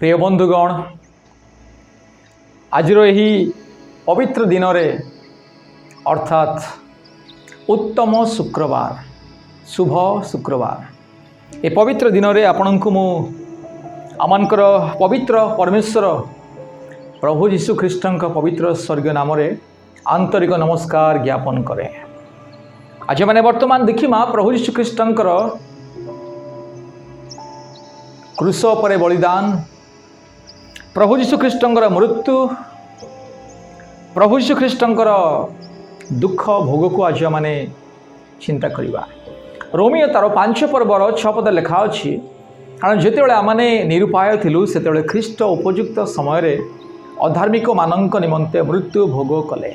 प्रिय बंधुगण आज यही पवित्र दिन अर्थात उत्तम शुक्रवार शुभ शुक्रवार ये पवित्र दिन में आपण को आमकर पवित्र परमेश्वर प्रभु यीशु ख्रीष्ट पवित्र स्वर्गीय नाम आंतरिक नमस्कार ज्ञापन करे। आज मैंने वर्तमान देखिमा प्रभु यीशु ख्रीष्ट क्रूस पर बलिदान, प्रभु यीशु ख्रीष्ट मृत्यु, प्रभु यीशु ख्रीष्ट दुख भोग को आज माने चिंता करवा। रोमियो तार 5 पर्वर 6 पद लिखा अच्छी कारण जितेबाला आमने निरुपाय थिलु सेतेबाला ख्रीष्ट उपयुक्त समय अधार्मिक मानक निमंते मृत्यु भोग कले।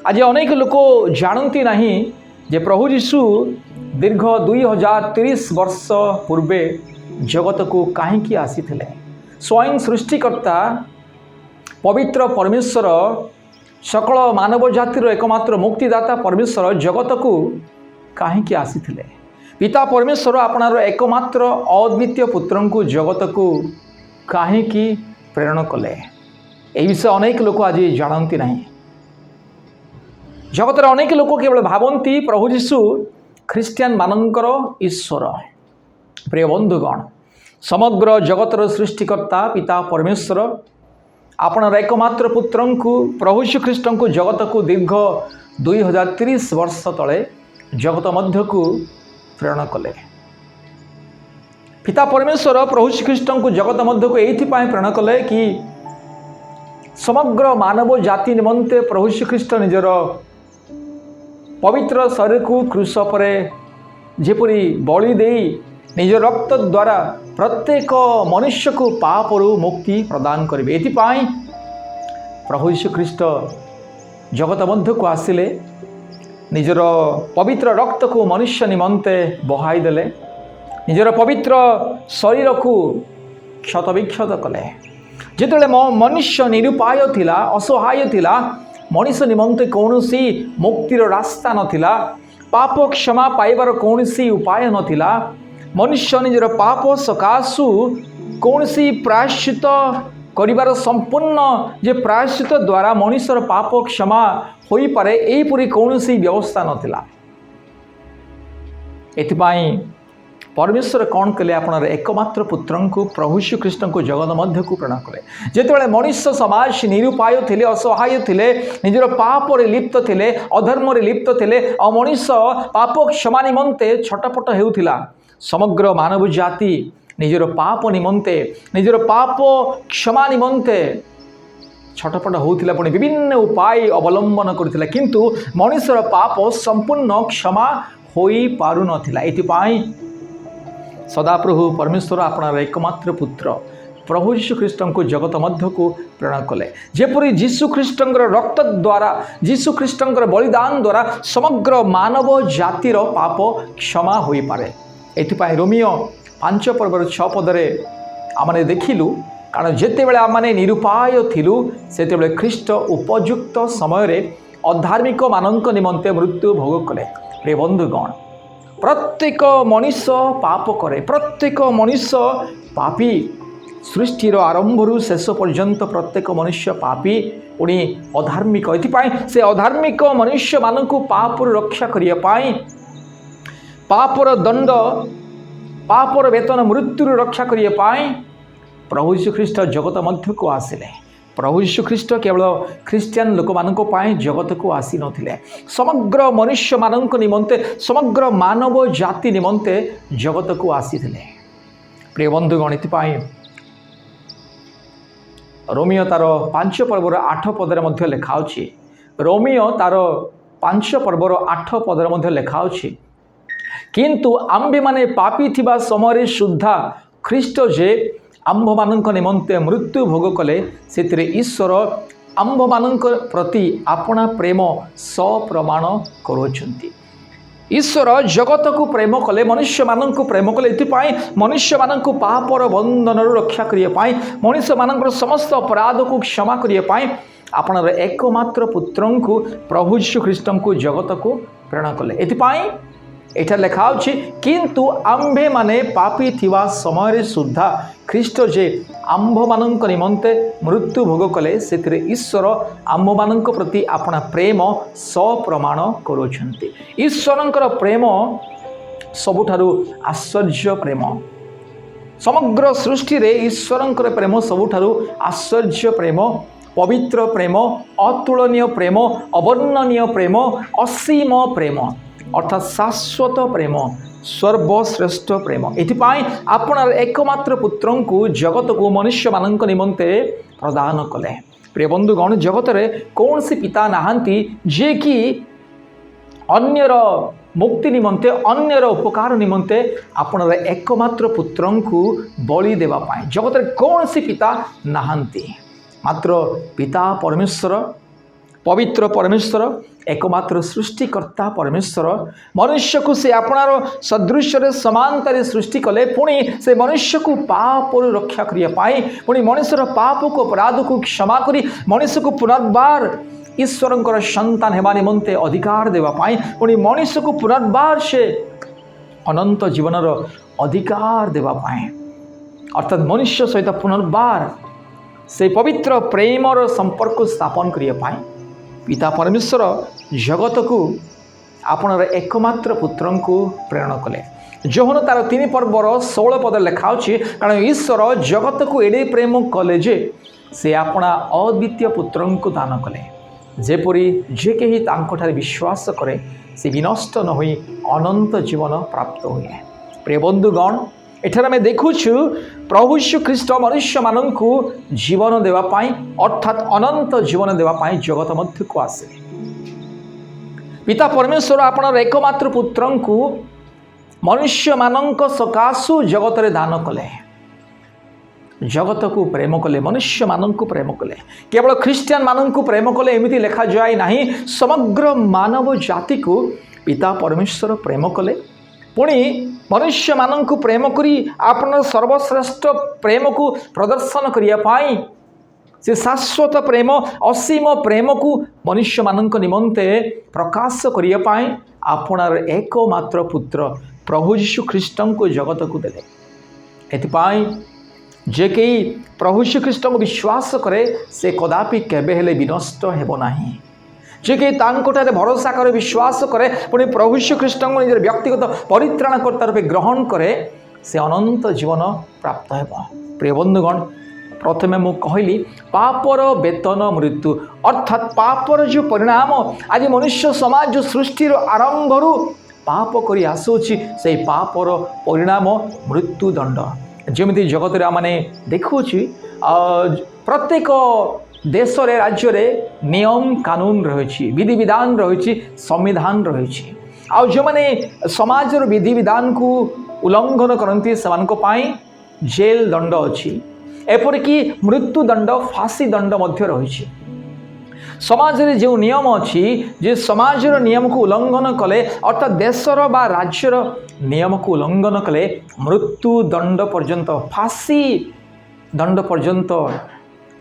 आज अनेक लोक जानती नहीं जे प्रभु यीशु दीर्घ 2030 वर्ष पूर्वे जगत को कहीं आसी स्वयं सृष्टिकर्ता पवित्र परमेश्वर सकल मानव जातिर एकमात्र मुक्तिदाता परमेश्वर जगत को कहीं आसी पिता परमेश्वर आपणार एकमात्र अद्वितीय पुत्र को जगत को कहीं प्रेरण कले। यह विषय अनेक लोक आज जानती नहीं। जगतर अनेक लोक केवल भावती प्रभु यीशु ख्रीस्टियान मानकर ईश्वर। प्रिय बंधुगण समग्र जगतर सृष्टिकर्ता पिता परमेश्वर आपणार एकमात्र पुत्र को प्रभु यीशु ख्रीष्ट को जगत को दीर्घ 2030 वर्ष तले जगत मध्य को प्रेरण कले। पिता परमेश्वर प्रभु यीशु ख्रीष्ट को जगत मध्य को ये प्रेरण कले कि समग्र मानव जाति निमंते प्रभु यीशु ख्रीष्ट निजर पवित्र शरीर को क्रूस पर जेपरी बलि दे निज रक्त द्वारा प्रत्येक मनुष्य को पापरु मुक्ति प्रदान करेंगे। ये प्रभु यीशु ख्रीष्ट जगत मध्य को आसिले निजर पवित्र रक्त को मनुष्य निमंते बहाई देले, निजर पवित्र शरीर को क्षतविक्षत कले। जिते मनुष्य निरुपाय थिला असहाय थिला मनीष निमंते कौनसी मुक्तिर रास्ता नथिला, पाप क्षमा पाइबार कौनसी उपाय नथिला, मनुष्य निजर पाप सकाशु कौनसी प्रायश्चित करिबार संपूर्ण जे प्रायश्चित द्वारा मनुष्यर पाप क्षमा होई पारे एहीपरि कौनसी व्यवस्था नथिला। एथिपाई परमेश्वर कौन कले आपणार एकमात्र पुत्र को प्रभु यीशु ख्रीष्ट को जगत मध्य को प्रेरण कले। जितेबाला मनुष्य समाज निरुपाय थिले असहाय थिले निजर पाप रे लिप्त थिले अधर्म रे लिप्त थिले और मनुष्य पाप क्षमा निमंते छटपट हेउथिला समग्र मानव जाति निजर पाप निमंते निजर पाप क्षमा निमंते छटपट होउथिला पुणी विभिन्न उपाय अवलंबन करथिला किंतु मनुष्यर पाप संपूर्ण क्षमा होई पारु नथिला। एथिपाई सदाप्रभु परमेश्वर आपणार एकमात्र पुत्र प्रभु यीशु ख्रीष्ट को जगत मध्य को प्रेरण कले। जेपरी यीशु ख्रीष्ट रक्त द्वारा यीशु ख्रीष्ट बलिदान द्वारा समग्र मानव जातिर पाप क्षमा होई पारे। एथिपाई रोमियो 5 पर्वर 6 पदरे आमने देखिलु कारण जेतेबेले आमने निरुपाय थिलु सेतेबेले ख्रीष्ट उपयुक्त समय अधार्मिक मानक निमंते मृत्यु भोग कले। प्रिय बंधुगण प्रत्येक मनुष्य पाप करे, प्रत्येक मनुष्य पापी सृष्टिर आरंभरू शेष पर्यंत प्रत्येक मनुष्य पापी पुणी अधार्मिक। एथिपाई से अधार्मिक मनुष्य मानक पापर रक्षा करिया पाई पापर दंड पापर वेतन मृत्यु रक्षा करिया पाई प्रभु यीशु ख्रीष्ट जगत मध्य को आसिले। प्रभु यीशु ख्रीष्ट केवल ख्रीस्टियान लोक मानक पाई जगत को आसी नथिले, समग्र मनुष्य मानक निमंते समग्र मानव जाति निमंते जगत को आसीथिले। प्रिय बंधुगण एथिपाई रोमियो तार 5 पर्वर 8 पदरे मध्य लेखा अछि, रोमियो तार 5 पर्वर 8 पदरे मध्य लेखा अछि किंतु आम्भे माने पापी थिबा समय शुद्धा ख्रीष्ट जे आम्भ मानक निमंते मृत्यु भोग कले सेतिरे ईश्वर आम्भ मानक प्रति आपना प्रेम सप्रमाण करोचंती। ईश्वर जगत को प्रेम कले मनुष्य मानक प्रेम कले एथिपाई मनुष्य मानक पापर बंधन रक्षा करिया पाई मनुष्य मानक समस्त अपराध को क्षमा करिया पाई आपणार एकमात्र पुत्र को प्रभु यीशु ख्रीष्ट को जगत को प्रेरण कले। एथिपाई एठा लिखा होछि किंतु आम्भे माने पापी थिवा समय सुद्धा ख्रीष्ट जे आम्भ मानक निमंते मृत्यु भोग कले से ईश्वर आम्भ मानक प्रति अपना प्रेम सप्रमाण करुछन्ति। ईश्वरंकर प्रेम सबुठारु आश्चर्य प्रेम। समग्र सृष्टि रे ईश्वरंकर प्रेम सबुठारु आश्चर्य प्रेम, पवित्र प्रेम, अतुलनीय प्रेम, अवर्णनीय प्रेम, असीम प्रेम अर्थात शाश्वत प्रेम, सर्वश्रेष्ठ प्रेम। एथिपाई आपणार एकमात्र पुत्र को जगत को मनुष्य मानक निमंते प्रदान कले। प्रिय बंधुगण, जगत रे कौन सी पिता नहांती जे कि अन्यर मुक्ति निमंते अन्यर उपकार निमंते आपणार एकमात्र पुत्र को बलि देवा पाए। जगत रे कौन सी पिता नहांती, मात्र पिता परमेश्वर, पवित्र परमेश्वर, एकमात्र सृष्टिकर्ता परमेश्वर मनुष्य को से आपणार सदृश्य समांतर सृष्टि कले। पुणी से मनुष्य को पाप रक्षा करिया पाए, पुणी मनुष्यर पाप को अपराध को क्षमा करी मनुष्य को पुनर्बार ईश्वरंकर संतान हेबा निमंते अधिकार देवा पाए, पुणी मनुष्य को पुनर्बार से अनंत जीवनर अधिकार देवा पाए, अर्थात मनुष्य सहित पुनर्बार से पवित्र प्रेमर संपर्क स्थापन करिया पाए पिता परमेश्वर जगत को आपणार एकमात्र पुत्र को प्रेरण कले। जोहन तार 3 पर्वर 16 पद लिखा होछि कारण ईश्वर जगत को एडे प्रेम कले जे से अपना अद्वितीय पुत्र को दान कले, जेपरी जे केही तांकोठारे विश्वास करे से विनष्ट न होई अनंत जीवन प्राप्त हुए। प्रिय बंधुगण, एठार आम देखुछु प्रभु यीशु ख्रीष्ट मनुष्य मानक जीवन देवाई अर्थात अनंत जीवन देवाई जगत मध्य को आसे। पिता परमेश्वर आपणार एकमात्र पुत्र को मनुष्य मानक सकाशु जगत रे दान कले, जगत को प्रेम कले, मनुष्य मानक को प्रेम कले, केवल ख्रीस्टियन मानक को प्रेम कले एमिति लिखा जाए नहीं, समग्र मानव जाति को पिता परमेश्वर प्रेम कले। पुणी मनुष्य मानक प्रेम करी आपन सर्वश्रेष्ठ प्रेम को प्रदर्शन करिया पाई से शाश्वत प्रेम, असीम प्रेम को मनुष्य मानक निमंते प्रकाश करिया पाई आपणार एकमात्र पुत्र प्रभु यीशु ख्रीष्ट को जगत को देले। एथिपाई जे कई प्रभु यीशु ख्रीष्ट को विश्वास करे से कदापि केबे हेले विनष्ट हेबो नाही। जे कि तांकोठारे भरोसा करे, विश्वास करे, पुणी प्रभु यीशु ख्रीष्ट को निज व्यक्तिगत परित्राणकर्ता रूपे ग्रहण करे से अनंत जीवन प्राप्त हेबो। प्रिय बंधुगण, प्रथमे मु कहली पापर वेतन मृत्यु, अर्थात पापर जो परिणाम आज मनुष्य समाज जो सृष्टि आरंभ पाप करी आसुछि से पापर परिणाम मृत्यु दंड। जमिति जगत रे माने देखुछि प्रत्येक देश रे राज्य रे नियम कानून रही, विधि विधान रही, संविधान रही। आ जो माने समाज रो विधि विधान को उल्लंघन करती से जेल दंड अच्छी, एपरिकी मृत्यु दंड, फांसी दंड मध्य रही। समाज रे जो नियम अच्छी, जे समाज रो नियम को उल्लंघन कले अर्थात देशर बा राज्यर नियम को उल्लंघन कले मृत्यु दंड पर्यंत, फांसी दंड पर्यंत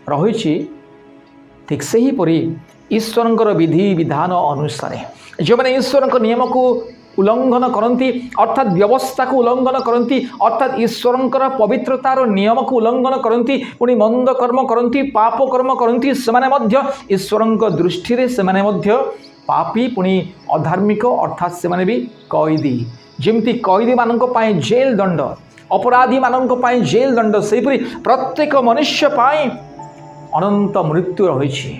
रही। ठीक से हीपरी ईश्वरंकर विधि विधान अनुसार जो मैंने ईश्वर नियम को उल्लंघन करती अर्थात व्यवस्था को उल्लंघन करती अर्थात ईश्वरंकर पवित्रतार नियम को उल्लंघन करती, पुणी मंद कर्म करती, पाप कर्म करती, से ईश्वरंक दृष्टि रे से पापी पुणी अधार्मिक अर्थात से भी कैदी। जमती कैदी मानक पाए जेल दंड, अपराधी मानक पाए जेल दंड, सेहीपरि प्रत्येक मनुष्य पाए अनंत मृत्यु रही,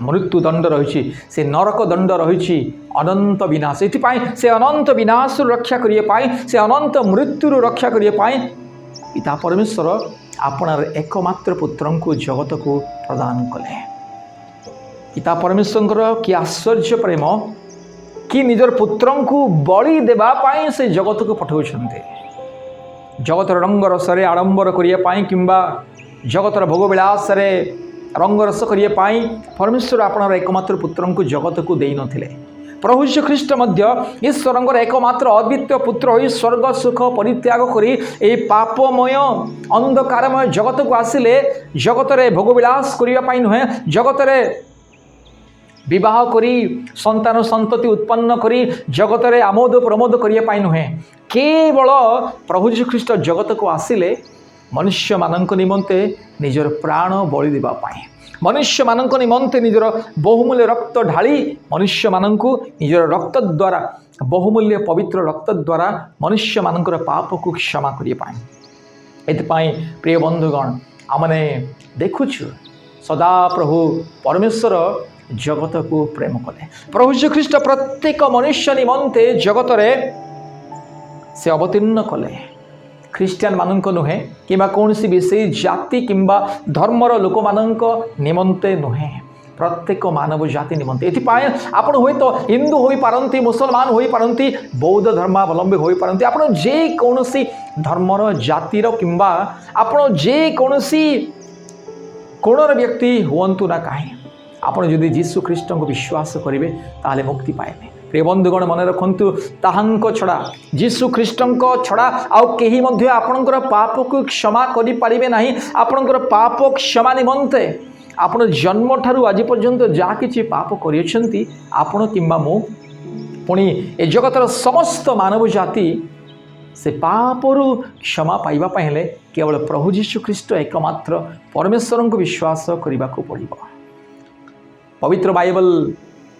मृत्यु दंड रही, से नरक दंड रही, अनंत विनाश। एथिपाई से अनंत विनाश रक्षा करिए पाए, से अनंत मृत्यु रक्षा करिए पाए पिता परमेश्वर आपणार एकमात्र पुत्र को जगत को प्रदान कले। पिता परमेश्वर कि आश्चर्य प्रेम कि निजर पुत्र को बलि देवा पाए से जगत को पठाउछन्ते। जगत रंग रसरे आडंबर करिए पाए किंबा जगतर भोग विलास रंगरस करिए पाई परमेश्वर आपणार एकमात्र पुत्र को जगत को देई नथिले। प्रभु यीशु ख्रीष्ट मध्य ईश्वरंकर एकमात्र अद्वितीय पुत्र होई स्वर्ग सुख परित्याग करी ए पापमय अंधकारमय जगत को आसिले। जगत रे भोग विलास करिया पाई नुहे, जगत रे विवाह करी संतान संतति उत्पन्न करी जगत रे आमोद प्रमोद करिया पाई नुहे केवल प्रभु जीशु ख्रीष्ट जगत को आसिले मनुष्य मानक निमंते निजर प्राण बलि देबा पाई मनुष्य मानक निमंते निजर बहुमूल्य रक्त ढाली मनुष्य मानक निजर रक्त द्वारा बहुमूल्य पवित्र रक्त द्वारा मनुष्य मानकर पाप को क्षमा करिया पाई एतपाई प्रिय बंधुगण आमने देखुछु सदा प्रभु परमेश्वर जगत को प्रेम कले प्रभु जीशु ख्रीष्ट प्रत्येक मनुष्य निमंते जगत रे से अवतीर्ण कले ख्रीस्टियान मानक नुहे कि कौन सी विशेष जाति किंबा धर्मर लोक मानक निमंते नुहे प्रत्येक मानव जाति निमंते एथिपाई आपण हुए तो हिंदू होई पारंती मुसलमान होई पारंती बौद्ध धर्मावलंबी होई पारंती आपण जे कौनसी धर्मर जातिर किंबा आपण जे कौनसी कोणर व्यक्ति हुअंतु ना काहे आपण जदि यीशु ख्रीष्ट को विश्वास करेंगे ताले मुक्ति पाइबे प्रिय बंधुगण मन रखु ताहांको छड़ा यीशु ख्रीष्ट छड़ा आउ केही मध्य आपणकर पाप को क्षमा करि पारिबे नाही आपणकर पाप क्षमा निमंते आपण जन्म ठारू आज पर्यंत जा किछि पाप करियछंती आपण किंबा मो पुणी ए जगतर समस्त मानव जाति से पापरु क्षमा पाइबा पहले केवल प्रभु यीशु ख्रीष्ट एकमात्र परमेश्वर को विश्वास करने को पड़िबो पवित्र बाइबल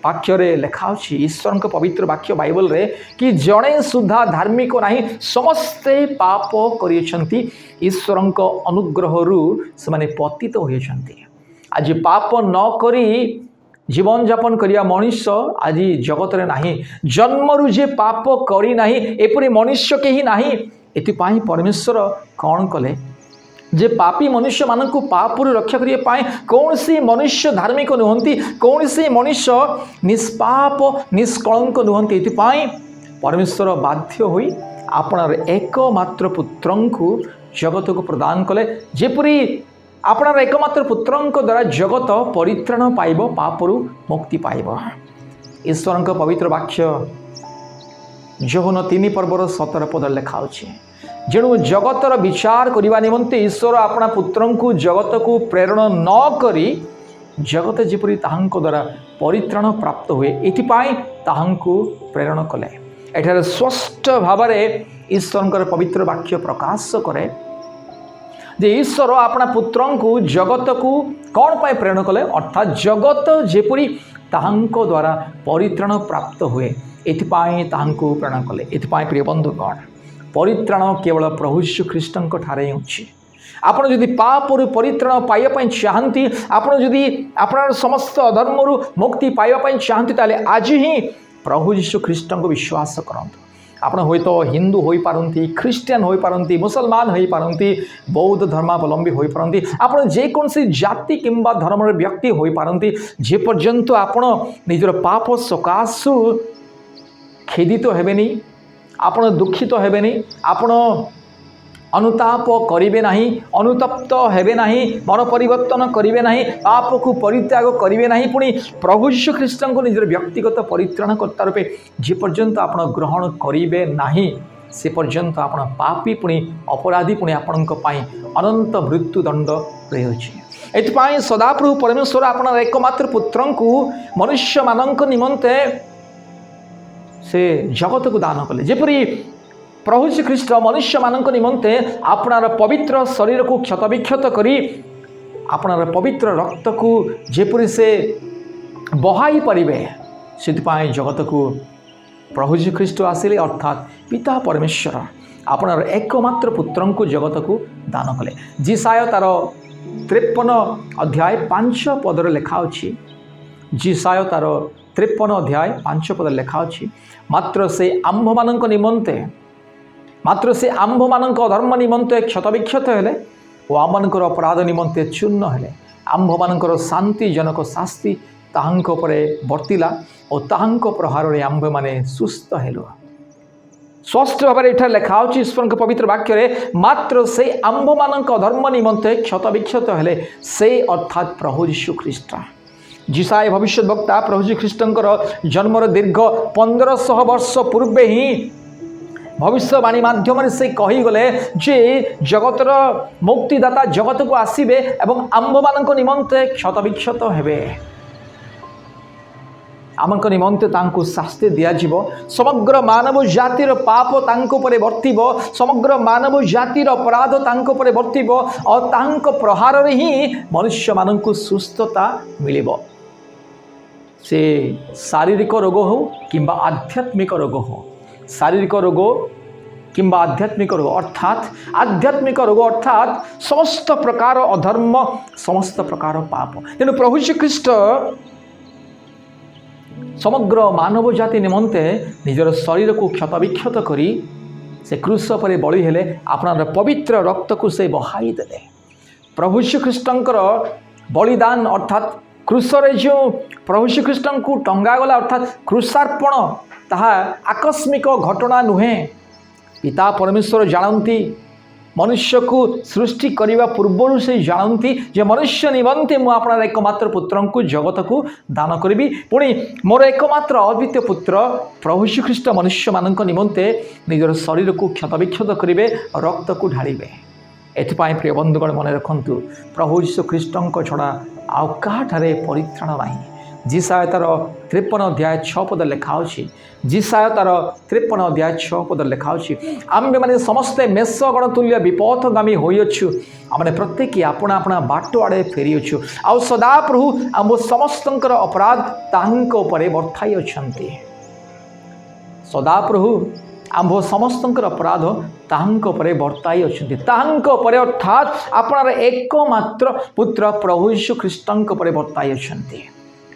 वाक्य रे लिखा अछि ईश्वर के पवित्र वाक्य बाइबल रे कि जणे सुधा धार्मिक नाही समस्ते पाप करियछंती ईश्वर को अनुग्रह रु से माने पतित होयछंती आज पाप न करी जीवन यापन करिया मनुष्य आज जगत रे नाही जन्मरु जे पाप करी नाही एपरि मनुष्य केही नाही एतिपाई परमेश्वर कौन कले जे पापी मनुष्य मान को पापरु रक्षा करिए पाए कौन सी मनुष्य धार्मिक नुहंती कौन सी मनुष्य निष्पाप निष्कलंक नुहंती एतिपाई परमेश्वर बाध्य होई आपणार एकमात्र पुत्रंकु जगत को प्रदान कले जेपरि आपणार एकमात्र पुत्रंक द्वारा जगत परित्राण पाइब पापरु मुक्ति पाइब ईश्वर का पवित्र वाक्य जोहन 3 पर्वर 17 पद लिखा अछि जेणु जगतर विचार करने निमंते ईश्वर अपना पुत्र को जगत को प्रेरण न करी जगत जेपरी ताहांको द्वारा परित्राण प्राप्त हुए एथिपाई ताहांको प्रेरण कले एठारे स्पष्ट भाव में ईश्वर पवित्र वाक्य प्रकाश करे जे ईश्वर अपना पुत्र को जगत को कौन पाए प्रेरण कले अर्थात जगत जेपरी ताहांको द्वारा परित्राण प्राप्त हुए एथिपाई ताहांको प्रेरण कले एथिपाई प्रिय बंधुगण परित्राण केवल प्रभु यीशु ख्रीष्ट ठारे अछि आपण जदि पापरु परित्राण पाइबा चाहती आपण जदि आपणार समस्त अधर्मरु मुक्ति पाइबा चाहती ताले आज ही प्रभु यीशु ख्रीष्ट को विश्वास करंतु आपण होय तो हिंदू होई पारंती ख्रीस्टियन होई पारंती मुसलमान होई पारंती बौद्ध धर्मावलंबी होई पारंती आपण जे कोनसी जाति किंबा धर्मर व्यक्ति होई पारंती जे पर्यंत आपण निजर पाप सकाशु खेदित हेबेनी आपण दुखित हेबेनी आपण अनुताप करिवे नाही अनुतप्त हेबे नाही मन परिवर्तन करिवे नाही पाप को परित्याग करिवे नाही पुणी प्रभु यीशु ख्रीष्ट को निजर व्यक्तिगत परित्राणकर्ता रूपे जे पर्यंत आपण ग्रहण करिवे नाही से पर्यंत आपण पापी पुणी अपराधी पुणी आपणक पाई अनंत मृत्युदंड रही एथपाई सदाप्रभु परमेश्वर आपण एकमात्र पुत्र को मनुष्य मानक निमंते से जगत को दान कले जेपरी प्रभु श्री ख्रीष्ट मनुष्य मानक निमंते आपणार पवित्र शरीर को क्षतविक्षत करी आपणार पवित्र रक्त को जेपरी से बहाई परिबे सिद्धपाई जगत को प्रभु श्री ख्रीष्ट आसिले अर्थात पिता परमेश्वर आपणार एकमात्र पुत्र को जगत को दान कले जिसाय तार 53 अध्याय 5 पदर लेखा अछि जिसाय तार 53 अध्याय 5 पद लेखा अछि मात्र से आंभ मानक निमंते मात्र से आंभ मानक अधर्म निमंते क्षतविक्षत हेले ओ आमनकर अपराध निमंते चूर्ण हेले आंभ मानकर शांतिजनक शास्ति ताहांक उपरे वर्तिला और ताहांक प्रहार रे आंभ माने सुस्थ हेलो स्वस्थ भाव एठा लेखा अछि ईश्वर के पवित्र वाक्य रे मात्र से आंभ मानक अधर्म निमंते क्षतविक्षत हेले से अर्थात प्रभु यीशु ख्रीष्ट जिसाय भविष्य वक्ता प्रभु यीशु ख्रीष्टंकर जन्मर दीर्घ 1500 वर्ष पूर्वे ही भविष्यवाणी माध्यम से कही गले जे जगतर मुक्तिदाता जगत को आसबे एवं आंभ मान निमंते क्षतविक्षत हेबे आमक निमंते तांको शास्ति दियाजिवो समग्र मानव जातिर पाप तांको परे वर्तिबो समग्र मानव जातिर अपराध तांको परे वर्तिबो और तांको प्रहार रे ही मनुष्य माननकु सुस्थता मिलिबो से शारीरिक रोग हो किंबा आध्यात्मिक रोग हो शारीरिक रोग किंबा आध्यात्मिक रोग अर्थात आध्यात्मिक रोग अर्थात समस्त प्रकार अधर्म समस्त प्रकार पाप तेणु प्रभु श्री ख्रीष्ट समग्र मानव जाति निमंते निजर शरीर को क्षत विक्षत करी से क्रूस पर बलि हेले आपनार पवित्र रक्त को से बहाई देले प्रभु श्री ख्रीष्टंकर बलिदान अर्थात क्रूसरे जो प्रभु श्री ख्रीष्ट को टंगा गला अर्थात क्रूसार्पण ताहा आकस्मिक घटना नुहे पिता परमेश्वर जानती मनुष्य को सृष्टि करने पूर्व से जानती जे मनुष्य निमंते मु आपणार एकमात्र पुत्र को जगत को दान करी पुणी मोर एकमात्र अद्वितीय पुत्र प्रभु श्री ख्रीष्ट मनुष्य मान निमंते निजर शरीर को क्षत विक्षत करेंगे रक्त को ढालिबे एथिपाई प्रिय बंधुगण मन रखु प्रभु यीशु ख्रीष्ट छड़ा आउ काठारे परित्राण नहीं जिसाय तार 53 अध्याय 6 पद लिखाऊँगी जिसाय तार 53 अध्याय 6 पद लिखाऊँगी आम्भे माने समस्ते मेष गणतुल्य विपथगामी होइछु आमने प्रत्येक आपणा आपणा बाट आड़े फेरिछु आउ सदा प्रभु आम समस्तंकर अपराध तांको उपरे बर्ताई अछंती सदा प्रभु आंभ समस्तंकर अपराध तांको उपरे बर्ताई अछंती तांको उपरे अर्थात आपणार एकमात्र पुत्र प्रभु यीशु ख्रीष्टंक उपरे बर्ताई अछंती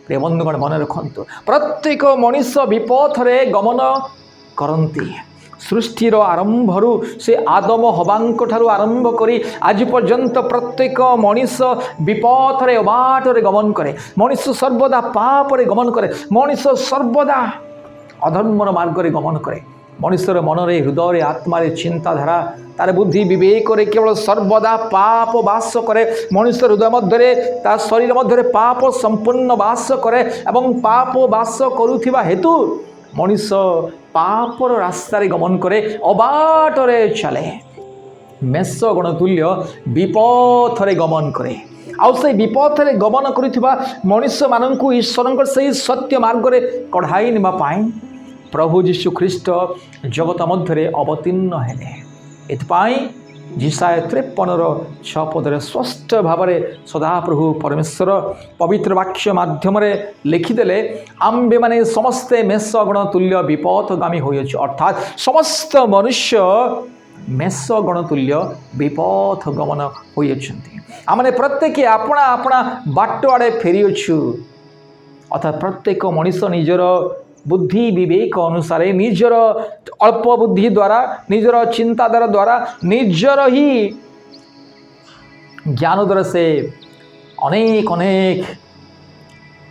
प्रिय बंधुगण मन रखु प्रत्येक मनीष विपथरे गमन करती सृष्टिर आरंभरू से आदम हवांक ठारू आरंभ करी आज पर्यंत प्रत्येक मनीष विपथरे अबाटरे गमन करे मनीष सर्वदा पापरे गमन करे मनीष सर्वदा अधर्मर मार्गरे गमन करे मनुष्यर मनरे हृदय आत्मारे चिंताधारा तार बुद्धि विवेक केवल सर्वदा पाप वास करे मनुष्य हृदय मध्य तार शरीर मध्य पाप संपूर्ण वास करे एवं पाप वास करुथिबा हेतु मनुष्य पापर रास्तार गमन करे अबाटरे चले मेष गणतुल्य विपथरे गमन करे आउ से विपथरे गमन करुथिबा मनुष्य माननकु ईश्वरंकर से सत्य मार्गरे कढ़ाई निबा पाई प्रभु यीशु ख्रीष्ट जगत मध्य अवतीर्ण हेले एथपाई जिसाय 53 पदरे स्पष्ट भाव सदा प्रभु परमेश्वर पवित्र वाक्य माध्यम लिखिदेले आम्भे माने समस्ते मेष गणतुल्य विपथगामी होइछु अर्थात समस्त मनुष्य मेष गणतुल्य विपथ गमन होइछन्ति आमने प्रत्येक आपणा आपणा बाट आड़े फेरिछु अर्थात प्रत्येक मनुष्य निजर बुद्धि विवेक अनुसार निजर अल्प बुद्धि द्वारा निजर चिंताधारा द्वारा निजर ही ज्ञान द्वारा से अनेक अनेक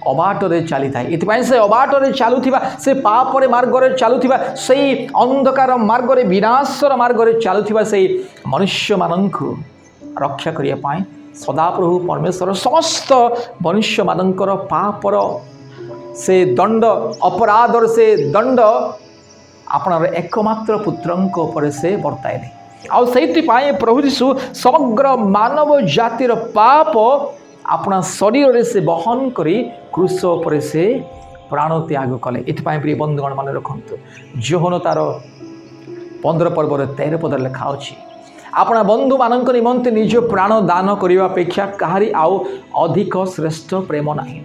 अबाटरे चली था इतपाई से अबाटरे चलुथिबा से पापरे मार्गरे चलुथिबा से अंधकार मार्गरे विनाशर मार्गरे चलुथिबा से मनुष्य माननकु रक्षा करिया पाई सदा प्रभु परमेश्वर समस्त मनुष्य माननकर पापर से दंड अपराधर से दंड आपणार एकमात्र पुत्रंक उपर से बर्ताइले आउ सेइथिपाई प्रभु यीशु समग्र मानव जातिर पाप अपना शरीर से बहन करी क्रूस उपर से प्राण त्याग कले इथिपाई प्रिय बंधुगण मन रखु जोहन तार 15 पर्वर 13 पद लिखा अछि आपना बंधु मानक निमंते निज प्राण दान करने अपेक्षा कहारी आउ अधिक श्रेष्ठ प्रेम नाही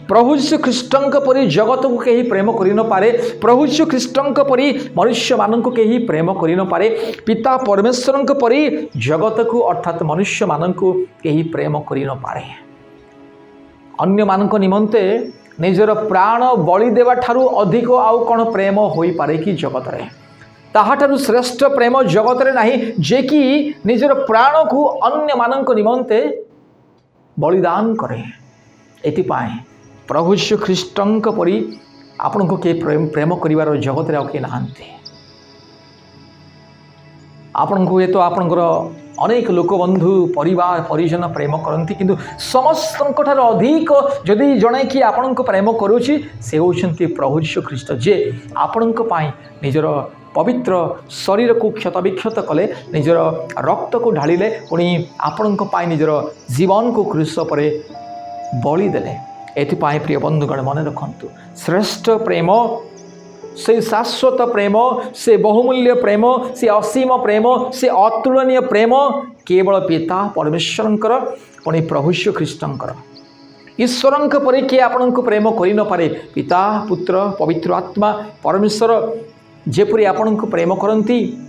प्रभु यीशु ख्रीष्टंक परी जगत को कहीं प्रेम करि न पारे प्रभु यीशु ख्रीष्टंक परी मनुष्य मानक कहीं प्रेम करि न पारे पिता परमेश्वरंक परी जगत को अर्थात मनुष्य मानक कहीं प्रेम करि न पारे अन्य मानक निमंते निजर प्राण बलि देवा ठारू अधिक आउ कौन प्रेम होई पारे कि जगत रे ताहाठारू श्रेष्ठ प्रेम जगत रे नाही जे कि निजर प्राण को अन्य मानक निमंते बलिदान करे एतिपाई प्रभु यीशु ख्रीष्टंक परी आपण को के प्रेम करिवार जगत रे के नहांते आपण को ये तो आपणकर अनेक लोक बंधु परिवार परिजन प्रेम करती किंतु समस्त अधिक जदि जड़े कि आपण को प्रेम करुच्ची से होउछंती प्रभु यीशु ख्रीष्ट जे आपण निजर पवित्र शरीर को क्षत विक्षत कले निजर रक्त को ढालिले पुणी आपण निजर जीवन को क्रूस पर बलि देले एथिपाई प्रिय बंधुगण मन रखु श्रेष्ठ प्रेम से शाश्वत प्रेम से बहुमूल्य प्रेम से असीम प्रेम से अतुलनीय प्रेम केवल पिता परमेश्वरंकर पुणी प्रभु श्री ख्रीष्टंकर ईश्वरंक परि किए आपण को प्रेम करि न पारे पिता पुत्र पवित्र आत्मा परमेश्वर जेपरि आपण को प्रेम करती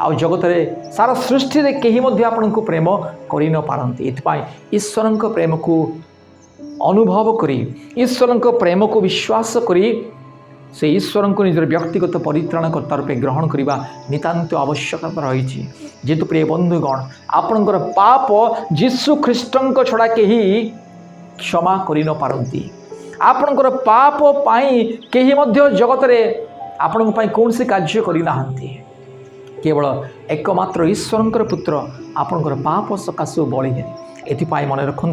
आउ जगत रे सारा सृष्टि रे केही मध्ये आपण को प्रेम करि न पारंती एतपाई ईश्वरंक प्रेम को अनुभव करी ईश्वरंक प्रेम को विश्वास करी से ईश्वर को निजर व्यक्तिगत परित्राणकर्ता रूपे ग्रहण करने नितांत आवश्यकता रही जेहेतु प्रिय बंधुगण आपणकर पाप जीशु ख्रीष्टंक छड़ा कहीं क्षमा करि न पारंती आपणकर पाप पाई कहीं मध्य जगत रे आपण कौन सी कार्य करना केवल एकमात्र ईश्वरंकर पुत्र आपणकर पाप सकाशु बलि देले एथिपाई मन रखु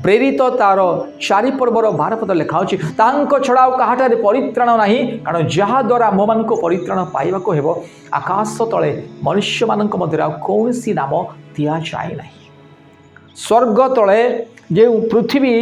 प्रेरित तार 4 पर्वर 12 पद लिखा छड़ा कहाठारे परित्राण नहीं कारण जहा द्वारा मो मान परित्राण पाइबा को हेबो आकाश तले मनुष्य मान मध्य कौन सी नाम दि जाए ना स्वर्ग तले जो पृथ्वी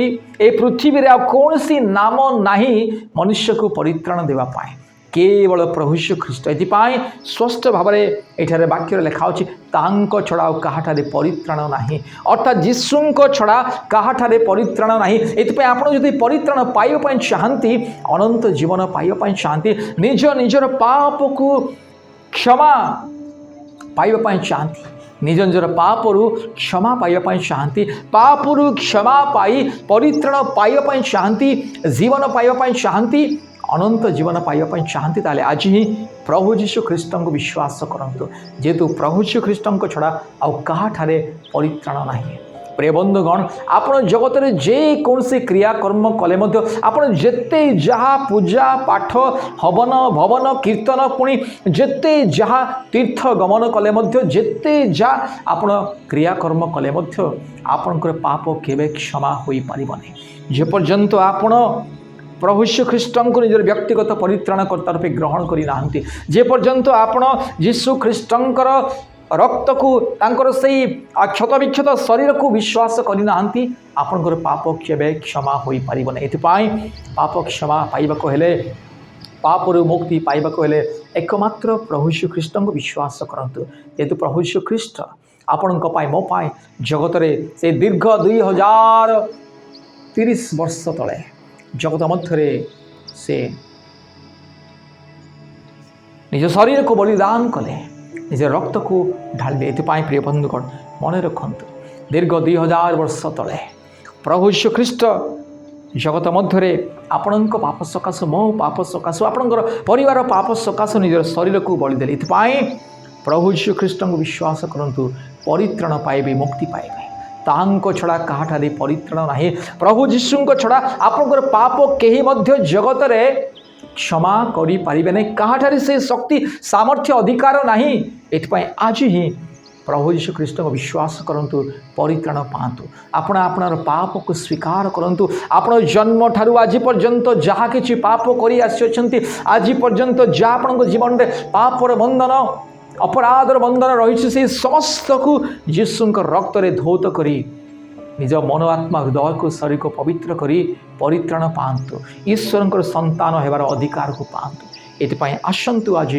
ए पृथ्वी रे कौन सी नाम नहीं मनुष्य को परित्राण देवा पाए केवल प्रभु श्री ख्रीष्ट एथिपाई स्पष्ट भाव में एठारे वाक्य लिखा तांको छड़ा कहाठारे परित्राण नहीं अर्थात जीशुंको छड़ा कहाठारे परित्राण नहीं एथिपाई आपण जदि परित्राण पाइबा पई चाहंती अनंत जीवन पाइबा पई चाहंती निज निजर पाप को क्षमा पाइबा पई चाहंती निज निजर पापरु क्षमा पाइबा पई चाहंती पापरु क्षमा पाई परित्राण पाइबा पई चाहंती जीवन पाइबा पई चाहंती अनंत जीवन पाइबा चाहती ताले आज ही प्रभु जीशु ख्रीष्ट को विश्वास करंतु जेतु प्रभु जीशु ख्रीष्ट को छड़ा आउ कहाठारे परित्राण नहीं प्रिय बंधुगण आपण जगत रे जे कौन से क्रियाकर्म कले मध्य आपण जेते जहा पूजा पाठ हवन भवन कीर्तन पुणी जेते जहा तीर्थ गमन कले मध्य जेते जहा आपण क्रियाकर्म कले मध्य आपणकर पाप केबे क्षमा होई परिबने जे पर्यंत आपण प्रभु श्री ख्रीष्ट को निजर व्यक्तिगत परित्राणकर्ता रूपे ग्रहण करना जे पर्यंत आपण जीशु ख्रीष्टंकर रक्त को तांकर सही क्षत विक्षत शरीर को विश्वास करना आपणकर पाप केबे क्षमा होई परिबने एथिपाई पाप क्षमा पाइबाको हेले पापरु मुक्ति पाइबाको हेले एकमात्र प्रभु श्री ख्रीष्ट को विश्वास करंतु जेतु प्रभु श्री ख्रीष्ट आपणक पाई मो पाई जगत रे से दीर्घ 2030 वर्ष तले जगत मध्य से निज शरीर को बलिदान कले निज रक्त को ढाले एपाई प्रिय बंधुगण मन रखु दीर्घ 2000 वर्ष तले प्रभु श्री ख्रीष्ट जगत मध्य आपण पाप सकाश मो पाप सकाश आपणकर परिवार पाप सकाश निज शरीर को बलिदेले एपाई प्रभु श्री ख्रीष्ट को विश्वास करंतु परित्राण पाइबे मुक्ति पाइबे तांको छड़ा कहाठारे परित्राण नहीं प्रभु जीशुंको छड़ा आपनकर पाप केही मध्य जगत रे क्षमा करि पारिबे नै कहाठारे से शक्ति सामर्थ्य अधिकार नहीं एतपाई आज ही प्रभु जीशु ख्रीष्ट को विश्वास करंतु परित्राण पांतु आपण आपणार पाप को स्वीकार करंतु आपण जन्म ठारू आज पर्यंत जहा किछि पाप करि आछियछंती आज पर्यंत जा आपनक जीवन रे पापर बंधन अपराधर बंधन रही से समस्त को जीशु रक्त रे धौत करी निज मन आत्मा हृदय को शरीर को पवित्र करी परित्राण पांतु ईश्वर संतान होबार अधिकार को पांतु एतिपाई आसंतु आज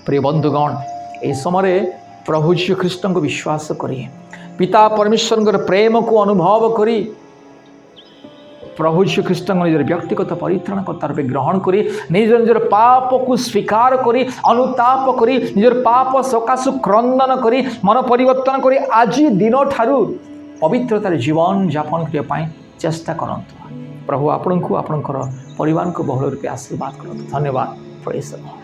प्रिय बंधुगण ए समय प्रभु श्री ख्रीष्ट को विश्वास करी पिता परमेश्वर प्रेम को अनुभव करी प्रभु श्री ख्रीष्ट निजर व्यक्तिगत परित्राणकर्ता रूपे ग्रहण करी निज निजर पाप को स्वीकार करी अनुताप करी निजर पाप सकाशु क्रंदन करी मन परिवर्तन करी आज दिन ठारू पवित्रतार जीवन यापन करने चेष्टा करंतु प्रभु आपण को आपणकर परिवार को बहुल रूपे आशीर्वाद करंतु धन्यवाद प्रेज द लॉर्ड।